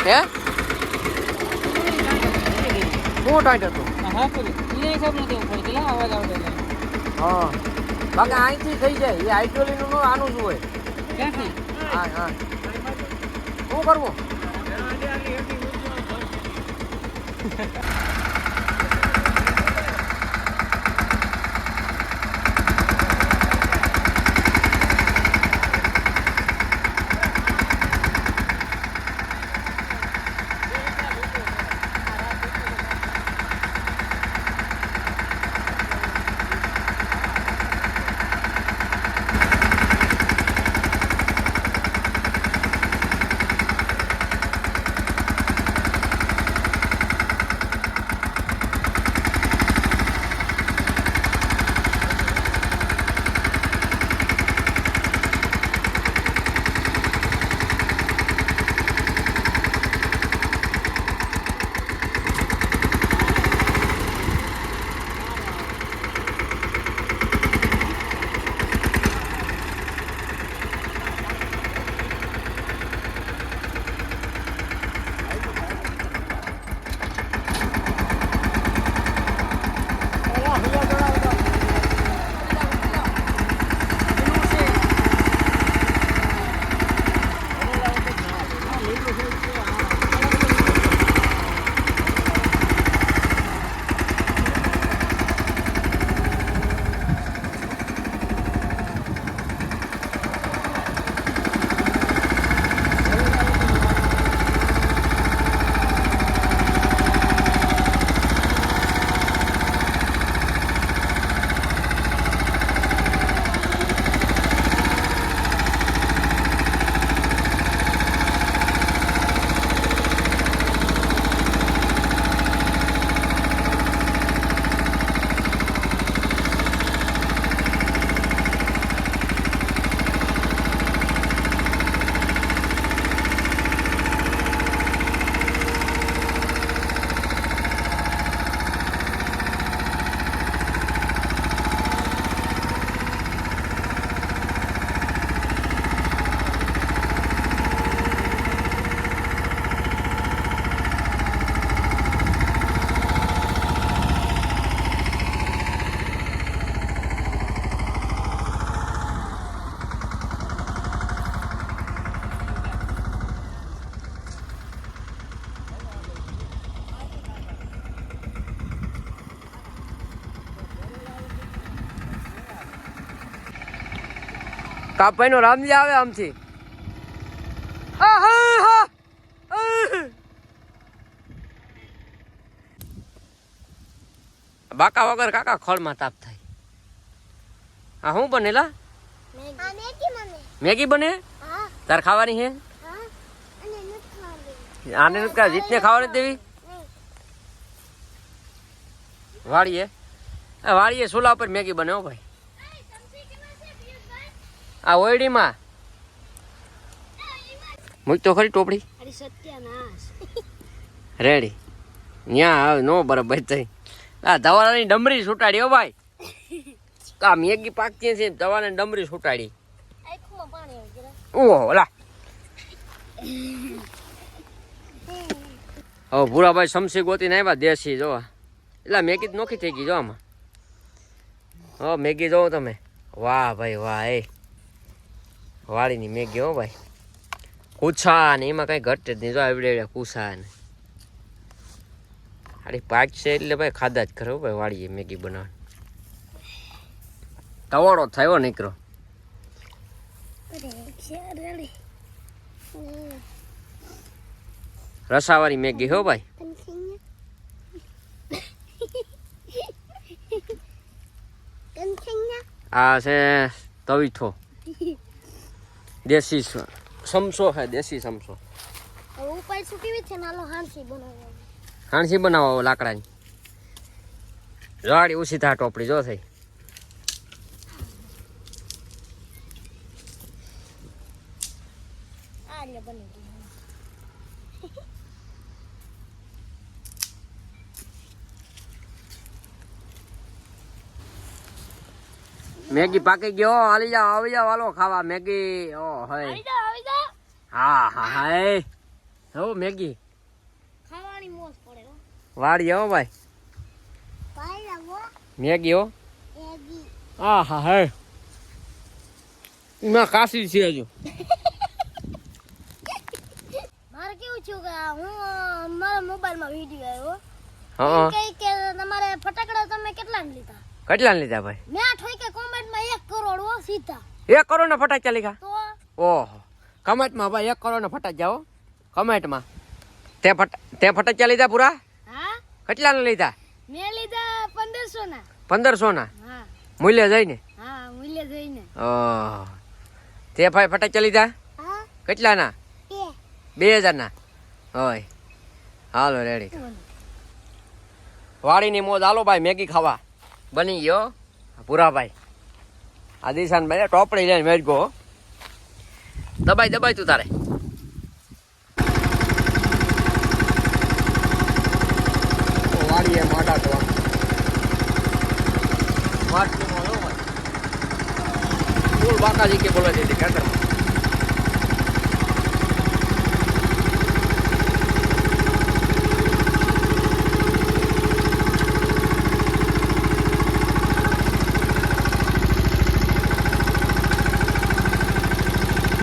હે બહુ ટાઈટ હતું હા તો એ હિસાબ નથી પડતી અવાજ આવતો હા બાકી અહીંથી થઈ જાય એ હાઇડ્રોલિકનું નું આનું જ હોય ક્યાંથી હા હા શું કરવું કાપાઈ નો રામજી આવે આમથી બાકા વગર કાકા ખળમાં તાપ થાય આ શું બનેલા મેગી બને તાર ખાવાની હે આને નથી જીતને ખાવાની દેવી વાળીએ ચૂલા ઉપર મેગી બને હો ભાઈ આ ઓયડીમાં મૂક તો ખરી ટોપડી રેડી ન્યા આવે નો બરાબર થઈ આ ધવાલાની ડમરી છૂટાડી હો ભાઈ આ મેગી પાકતી છે ધવાને ડમરી છૂટાડી ઓહો ઓલા હવે ભૂરાભાઈ સમસી ગોતીને આવ્યા દેશી જોવા એટલે મેગી જ નોખી થઈ ગઈ જો આમાં હો મેગી જોવો તમે વાહ ભાઈ વાહ એ વાળીની મેગી હો ભાઈ કૂછા ને એમાં કઈ ઘટે જ નહીં જો આવડે કૂછા ને આડી પાક છે એટલે ભાઈ ખાધા જ ખરો ભાઈ વાળીએ મેગી બનાવવાની તવાડો થયો નીકળો રસાવાળી મેગી હો ભાઈ આ છે તવીથો દેશી સમસો હે દેશી સમસો હાણસી બનાવો લાકડાની જાડી ઓછી થા ટોપડી જો થઈ મેગી પાકી ગયો આવી જાવ હાલો ખાવા મેગી ઓ હય હા હા હા હો મેગી ખાવાની મોજ પડે હો વાડી હો ભાઈ ભાઈ આવો મેગી હો એગી આ હા હે એમાં કાશી છે હજુ મારે કેવું થયું કે હું મારા મોબાઈલમાં વિડીયો હા આવ્યો કઈ કે તમારે ફટાકડા તમે કેટલા લીધા કેટલા લીધા ભાઈ મેં ઠોઈ કે કોમેન્ટમાં 1 કરોડ હો સીધા 1 કરોડ ના ફટાક્યા લીધા તો ઓહો કમેન્ટમાં ભાઈ 1 કરોડ ના ફટાક્યા હો કમેન્ટમાં તે ફટાક્યા લીધા પૂરા હા કેટલા ના લીધા મેં લીધા 1500 ના 1500 ના હા મૂલ્ય જઈને હા મૂલ્ય જઈને ઓહ તે ભાઈ ફટાક્યા લીધા હા કેટલા ના 2000 ના હોય હાલો રેડી વાડીની મોજ હાલો ભાઈ મેગી ખાવા બની ગયો પૂરા ભાઈ આ દિશાન ભાઈ ટોપડી લઈને મેચ ગો દબાઈ તું તારે વાડી એ માડા તો માટલું ફૂલ બાકાજી કે બોલવા જતી ખેતરમાં